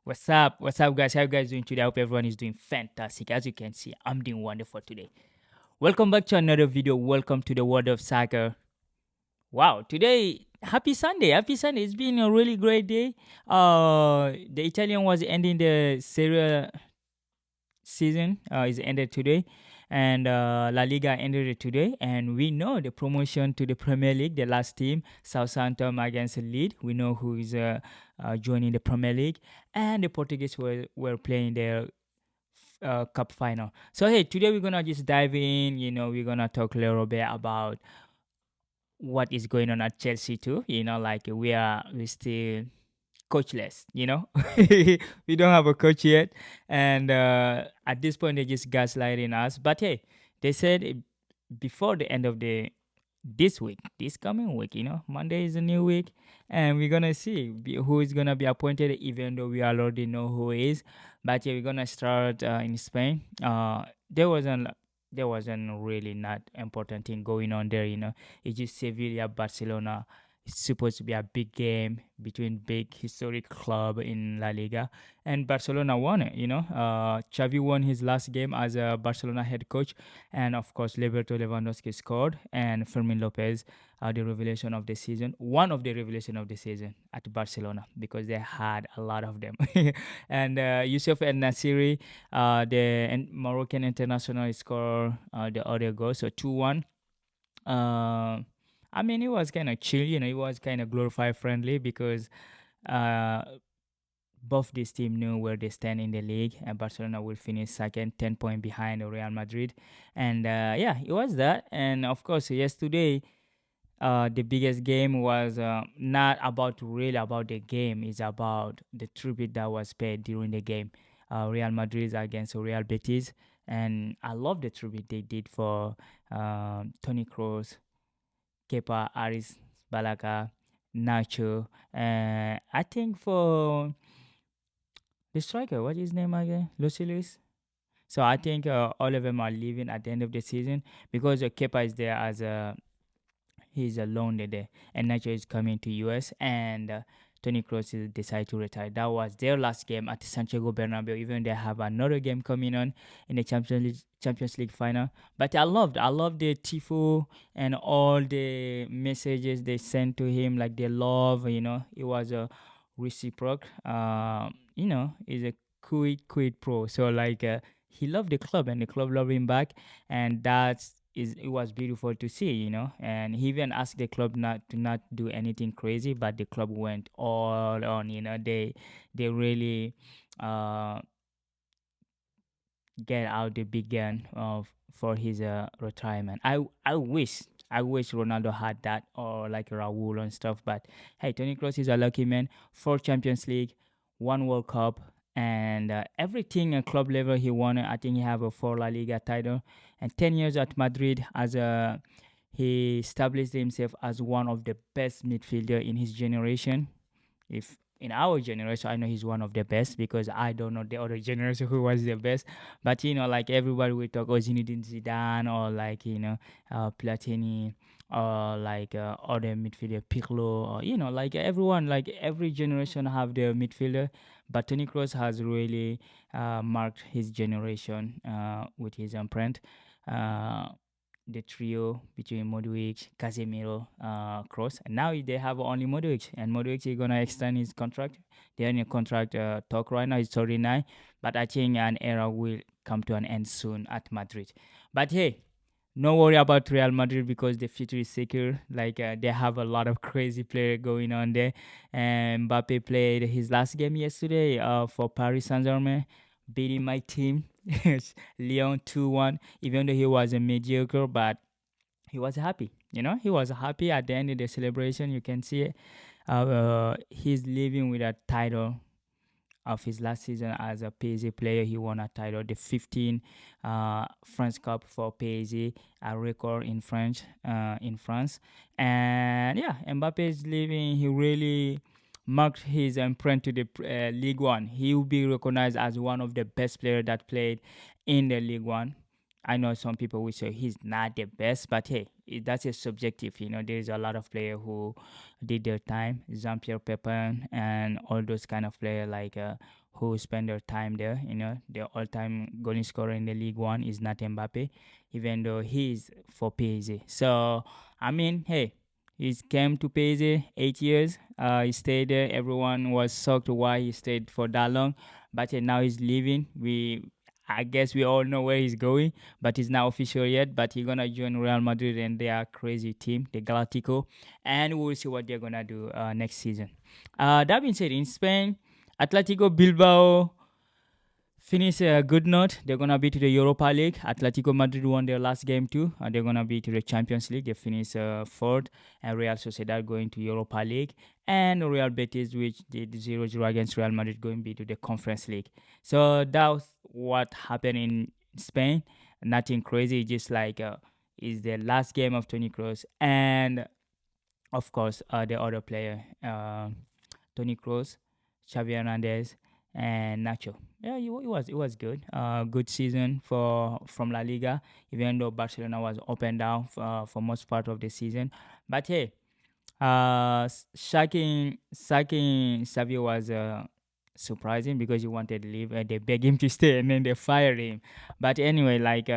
What's up? What's up, guys? How you guys doing today? I hope everyone is doing fantastic. As you can see, I'm doing wonderful today. Welcome back to another video. Welcome to the world of soccer. Wow, today, happy Sunday. Happy Sunday. It's been a really great day. The Italian was ending the Serie season is ended today, and La Liga ended it today, and we know the promotion to the Premier League. The last team, Southampton against Leeds. We know who is joining the Premier League, and the Portuguese were playing their cup final. So hey, today we're gonna just dive in. We're gonna talk a little bit about what is going on at Chelsea too. Like we still coachless. We don't have a coach yet, and at this point they're just gaslighting us. But hey, they said before the end of the this week, this coming week, Monday is a new week, and we're gonna see who is gonna be appointed, even though we already know who is. But yeah, we're gonna start in Spain. There wasn't really not important thing going on there. It's just Sevilla, Barcelona. It's supposed to be a big game between big historic club in La Liga, and Barcelona won it. Xavi won his last game as a Barcelona head coach, and of course, Roberto Lewandowski scored, and Fermin Lopez, the revelation of the season, one of the revelation of the season at Barcelona because they had a lot of them, and Yusuf El Nasiri, Moroccan international, scored the other goal, so 2-1. I mean, it was kind of chill, it was kind of glorified friendly because uh, both these teams knew where they stand in the league, and Barcelona will finish second, 10 points behind Real Madrid. And yeah, it was that. And of course, yesterday, the biggest game was not about really about the game, it's about the tribute that was paid during the game. Real Madrid against Real Betis. And I love the tribute they did for Tony Kroos, Kepa, Aris, Balaka, Nacho. I think for the striker, what is his name again? Lucilius. So I think all of them are leaving at the end of the season because Kepa is there as a he's alone there, and Nacho is coming to US, and Tony Kroos is decide to retire. That was their last game at Santiago Bernabeu. Even they have another game coming on in the Champions League final. But I loved the tifo and all the messages they sent to him, like their love. It was a reciproc. He's a quid pro. So like he loved the club, and the club loved him back, and it was beautiful to see, and he even asked the club not do anything crazy, but the club went all on. They really uh get out the big gun of for his retirement. I wish Ronaldo had that, or like Raul and stuff. But hey, Tony Kroos is a lucky man. 4 Champions League, 1 World Cup, and everything at club level he won. I think he have a 4 La Liga title, and 10 years at Madrid as a he established himself as one of the best midfielder in his generation. If in our generation, I know he's one of the best because I don't know the other generation who was the best. But like everybody will talk, Zinedine Zidane, or like Platini, or like other midfielder Pirlo, or like everyone, like every generation have their midfielder. But Toni Kroos has really marked his generation with his imprint. Uh, the trio between Modric, Casemiro, Kroos. And now they have only Modric, and Modric is gonna extend his contract. They're in a contract talk right now. It's 39, but I think an era will come to an end soon at Madrid. But hey, no worry about Real Madrid because the future is secure. Like they have a lot of crazy player going on there. And Mbappe played his last game yesterday for Paris Saint Germain, beating my team, Lyon 2-1. Even though he was a mediocre, but he was happy. He was happy at the end of the celebration. You can see it. He's leaving with a title of his last season as a PSG player. He won a title, the 15 France Cup for PSG, a record in France. And yeah, Mbappe is leaving. He really marked his imprint to the League One. He will be recognized as one of the best players that played in the League One. I know some people will say he's not the best, but hey, that's a subjective. There's a lot of player who did their time, Jean-Pierre Pepin and all those kind of player like who spend their time there. The all-time goal scorer in the League One is not Mbappe, even though he's for PSG. So I mean, hey, he came to PSG 8 years. He stayed there. Everyone was shocked why he stayed for that long, but now he's leaving. I guess we all know where he's going, but it's not official yet. But he's gonna join Real Madrid and their crazy team, the Galactico, and we'll see what they're gonna do next season. That being said, in Spain, Atletico Bilbao finish a good note. They're gonna be to the Europa League. Atletico Madrid won their last game too. They're gonna be to the Champions League. They finish fourth, and Real Sociedad going to Europa League, and Real Betis, which did 0-0 against Real Madrid, going to be to the Conference League. So that's what happened in Spain. Nothing crazy. Just like is the last game of Toni Kroos, and of course the other player, Toni Kroos, Xavi Hernandez, and Nacho. Yeah, it was good. Good season from La Liga, even though Barcelona was up and down for most part of the season. But hey, sacking Xavi was surprising because he wanted to leave. They begged him to stay, and then they fired him. But anyway, like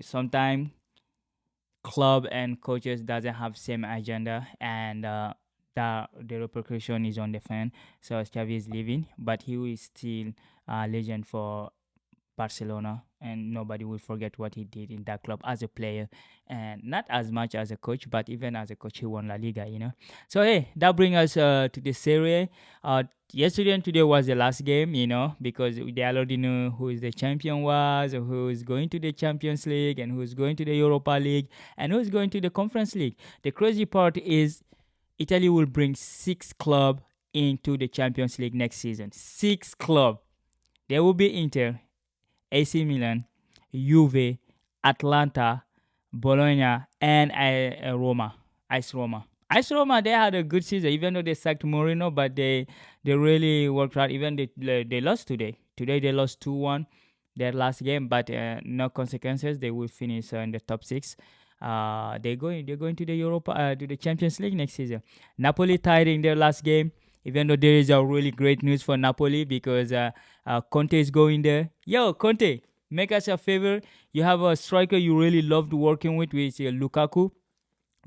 sometimes club and coaches doesn't have same agenda, and the repercussion is on the fan. So Xavi is leaving, but he is still a legend for Barcelona, and nobody will forget what he did in that club as a player, and not as much as a coach, but even as a coach, he won La Liga. So hey, that brings us to the Serie. Yesterday and today was the last game, because they already knew who is the champion was, who is going to the Champions League, and who is going to the Europa League, and who is going to the Conference League. The crazy part is Italy will bring 6 clubs into the Champions League next season. 6 clubs. There will be Inter, AC Milan, Juve, Atlanta, Bologna, and Roma. AS Roma. AS Roma, they had a good season, even though they sacked Mourinho, but they really worked hard. Even they lost today. Today they lost 2-1 their last game, but no consequences. They will finish in the top 6. They're going to the Europa to the Champions League next season. Napoli tied in their last game, even though there is a really great news for Napoli because Konte is going there. Yo, Konte, make us a favor. You have a striker you really loved working with Lukaku.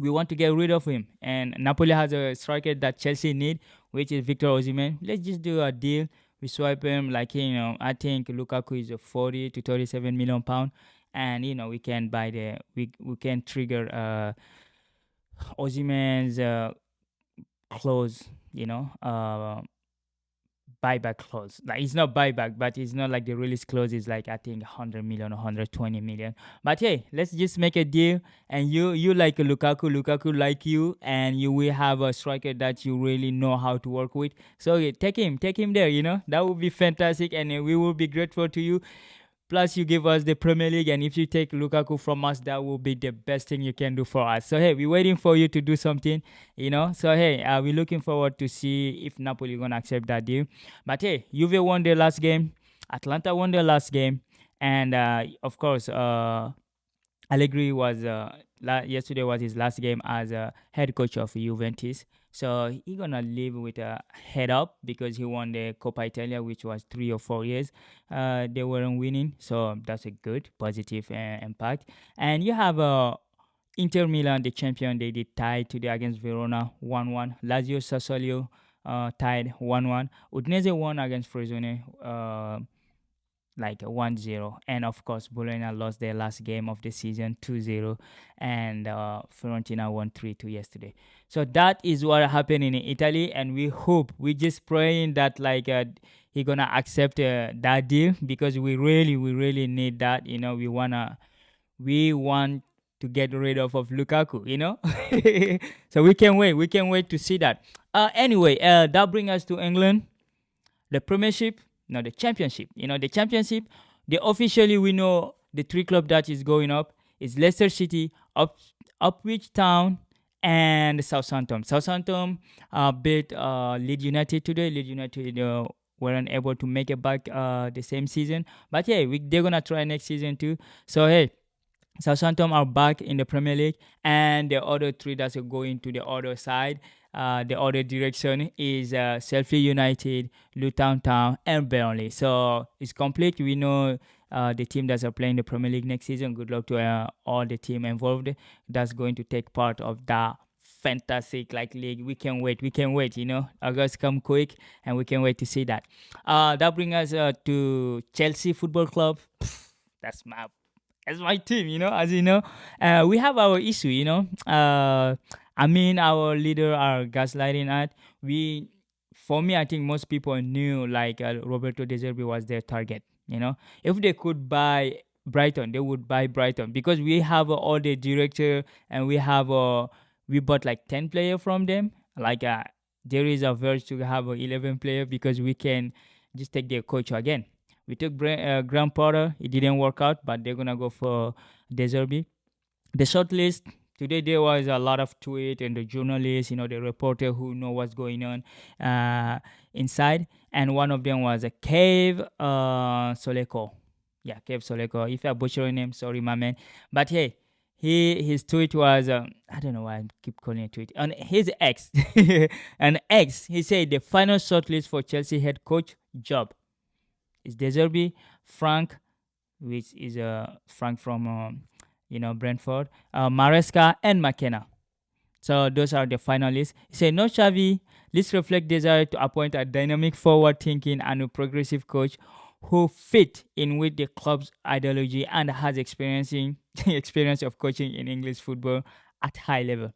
We want to get rid of him, and Napoli has a striker that Chelsea need, which is Victor Osimhen. Let's just do a deal. We swipe him like I think Lukaku is a 40 to 37 million pound, and we can buy we can trigger Osimhen's clause, buyback clause. Like it's not buyback, but it's not like the release clause is like I think 100 million or 120 million. But hey, let's just make a deal, and you like Lukaku like you, and you will have a striker that you really know how to work with. So yeah, take him there. That would be fantastic, and we will be grateful to you. Plus, you give us the Premier League, and if you take Lukaku from us, that will be the best thing you can do for us. So, hey, we're waiting for you to do something, So, hey, we're looking forward to see if Napoli going to accept that deal. But, hey, Juve won their last game. Atlanta won their last game. And, of course, Allegri was yesterday was his last game as a head coach of Juventus. So he gonna leave with a head up because he won the Coppa Italia, which was 3 or 4 years. They weren't winning, so that's a good positive impact. And you have Inter Milan, the champion. They did tie today against Verona 1-1. Lazio Sassuolo tied 1-1. Udinese won against Frosinone. Like 1-0, and of course Bologna lost their last game of the season 2-0, and Fiorentina won 3-2 yesterday. So that is what happened in Italy, and we just praying that like he gonna accept that deal, because we really need that. We want to get rid of Lukaku, so we can wait to see that. Anyway, that brings us to England, the Premiership. No, the Championship. The Championship, officially we know the 3 clubs that is going up is Leicester City, Ipswich Town, and Southampton. Southampton beat Leeds United today. Leeds United weren't able to make it back the same season. But hey, they're going to try next season too. So hey, Southampton are back in the Premier League, and the other three that are going to the other side, the other direction is Sheffield United, Luton Town, and Burnley. So it's complete. We know the team that are playing the Premier League next season. Good luck to all the team involved that's going to take part of that fantastic like league. We can wait. We can wait. August come quick, and we can wait to see that. That brings us to Chelsea Football Club. That's my team, as you know. We have our issue, I mean, our leader are gaslighting us. For me, I think most people knew like Roberto De Zerbi was their target, if they could buy Brighton, they would buy Brighton, because we have all the director, and we bought like 10 player from them. Like there is a verge to have 11 player, because we can just take their coach again. We took Graham Potter. It didn't work out, but they're gonna go for Deserby. The shortlist today, there was a lot of tweet, and the journalists, the reporter who know what's going on inside, and one of them was a Cave Soleko. Yeah, Cave Soleko. If I butcher your name, sorry, my man. But hey, his tweet was I don't know why I keep calling it tweet on his ex. An ex. He said the final shortlist for Chelsea head coach job is Deserby, Frank, which is Frank from Brentford, Maresca, and McKenna. So those are the finalists. He said, no Xavi, this reflects desire to appoint a dynamic, forward-thinking and a progressive coach who fit in with the club's ideology and has experience of coaching in English football at high level.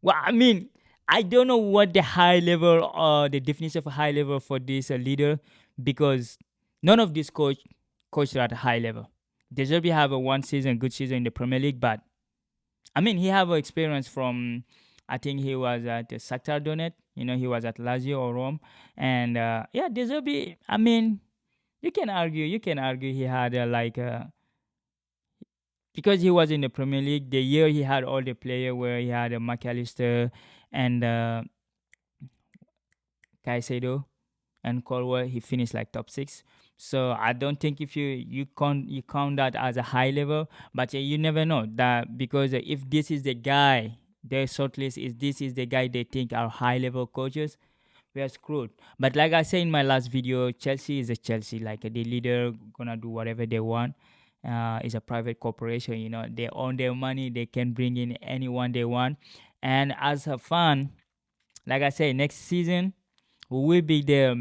Well, I mean, I don't know what the high level, the definition of high level for this leader, because none of these coached at a high level. Deserby have a good season in the Premier League, but I mean, he have experience from, I think he was at Shakhtar Donetsk, he was at Lazio or Rome, and yeah, Deserby, I mean, you can argue he had because he was in the Premier League, the year he had all the players where he had McAllister and Caicedo and Colwell, he finished like top 6. So I don't think if you count that as a high level, but you never know that, because if this is the guy, their shortlist is this is the guy they think are high level coaches, we are screwed. But like I said in my last video, Chelsea is a Chelsea. Like the leader gonna do whatever they want. It's a private corporation, they own their money, they can bring in anyone they want. And as a fan, like I say, next season we will be there.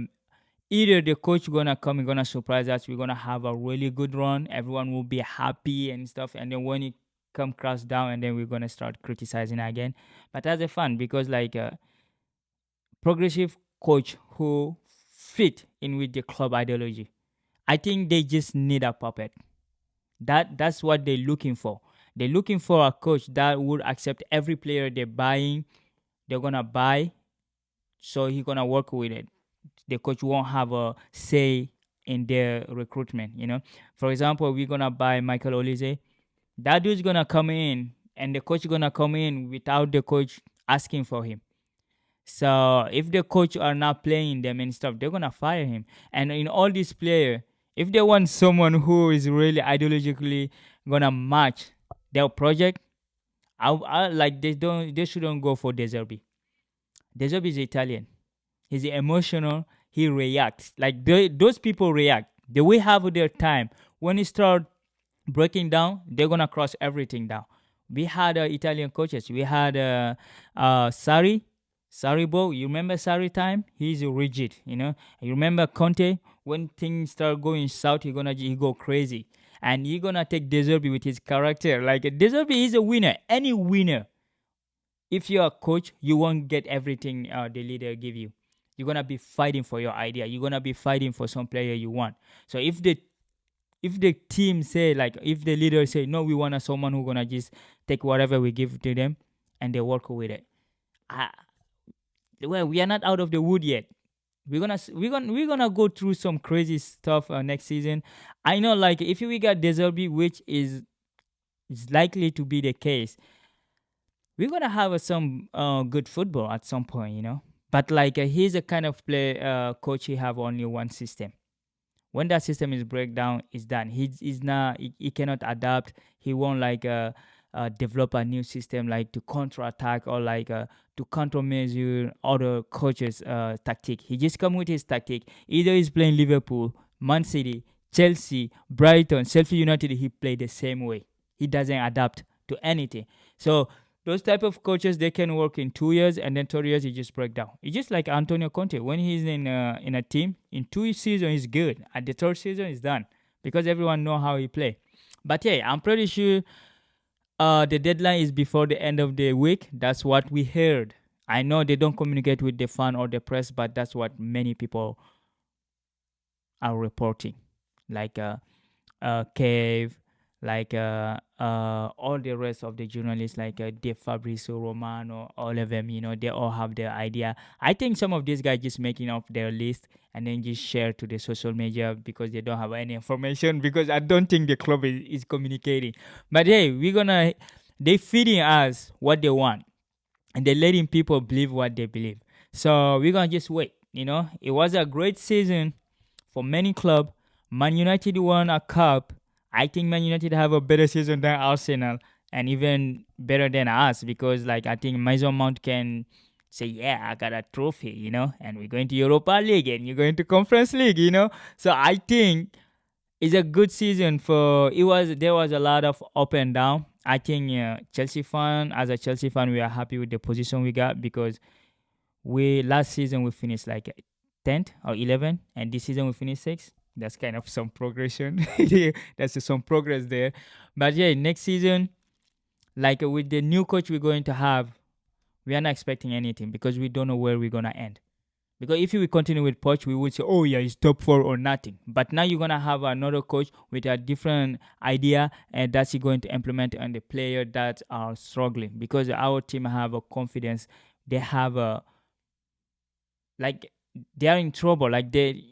Either the coach gonna come and gonna surprise us, we're gonna have a really good run, everyone will be happy and stuff, and then when it come crash down, and then we're gonna start criticizing again. But as a fan, because like a progressive coach who fit in with the club ideology, I think they just need a puppet. That's what they're looking for. They're looking for a coach that would accept every player they're gonna buy, so he's gonna work with it. The coach won't have a say in their recruitment. For example, we're gonna buy Michael Olise. That dude's gonna come in, and the coach gonna come in without the coach asking for him. So if the coach are not playing them and stuff, they're gonna fire him. And in all these players, if they want someone who is really ideologically gonna match their project, I like they shouldn't go for Deserbi. Deserbi is Italian. He's emotional. He reacts like those people react. They will have their time. When it start breaking down, they're gonna cross everything down. We had Italian coaches. We had Saribo. You remember Sari time? He's rigid. You remember Conte? When things start going south, he go crazy, and he gonna take Deserbi with his character. Like Deserbi is a winner. Any winner, if you're a coach, you won't get everything the leader give you. You're gonna be fighting for your idea. You're gonna be fighting for some player you want. So if the team say, like, if the leader say no, we want someone who gonna just take whatever we give to them, and they work with it. Well, we are not out of the wood yet. We're gonna go through some crazy stuff next season. I know, like, if we got Deserbi, which is likely to be the case, we're gonna have some good football at some point, But like he's a kind of coach. He have only one system. When that system is break down, it's done. He's not he cannot adapt. He won't like develop a new system like to counter attack or like to countermeasure other coaches tactic. He just come with his tactic. Either he's playing Liverpool, Man City, Chelsea, Brighton, Sheffield United, he played the same way. He doesn't adapt to anything. So those type of coaches, they can work in 2 years, and then 3 years he just break down. It's just like Antonio Conte. When he's in a team, in 2 seasons he's good. At the third season he's done because everyone know how he play. But yeah, I'm pretty sure the deadline is before the end of the week. That's what we heard. I know they don't communicate with the fan or the press, but that's what many people are reporting. Like Cave, like all the rest of the journalists, like Dave Fabrizio Romano, all of them, they all have their idea. I think some of these guys just making up their list and then just share to the social media because they don't have any information because I don't think the club is communicating. But hey, they feeding us what they want and they're letting people believe what they believe. So we're gonna just wait. It was a great season for many clubs. Man United won a cup. I think Man United have a better season than Arsenal and even better than us because like I think Mason Mount can say, yeah, I got a trophy, and we're going to Europa League and you're going to Conference League. So I think it's a good season for there was a lot of up and down. I think as a Chelsea fan, we are happy with the position we got because we last season we finished like 10th or 11th, and this season we finished 6th. That's kind of some progression. That's some progress there. But yeah, next season, like with the new coach we're going to have, we are not expecting anything because we don't know where we're gonna end. Because if we continue with Poch, we would say, oh yeah, it's top 4 or nothing. But now you're gonna have another coach with a different idea, and that's he going to implement on the player that are struggling. Because our team have a confidence, they have a like they are in trouble. They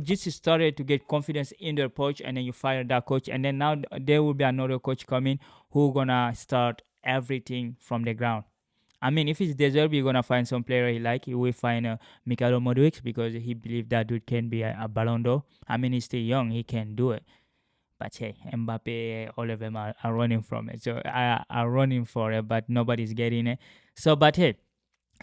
just started to get confidence in their coach, and then you fire that coach, and then now there will be another coach coming who gonna start everything from the ground. I mean, if it's Zerbi, you're gonna find some player he like. He will find Mikhailo Modric because he believes that dude can be a Ballon d'Or. I mean, he's still young, he can do it. But hey, Mbappe, all of them are running from it. So are running for it, but nobody's getting it. So, but hey,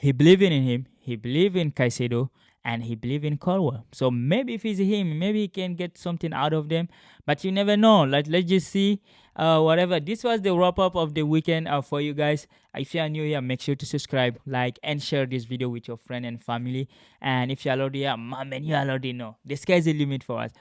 he believed in him. He believed in Caicedo, and he believed in Colwell. So maybe if it's him, maybe he can get something out of them. But you never know. Let's just see. Whatever. This was the wrap up of the weekend for you guys. If you are new here, make sure to subscribe, like, and share this video with your friend and family. And if you're already here, man, you already know the sky's the limit for us.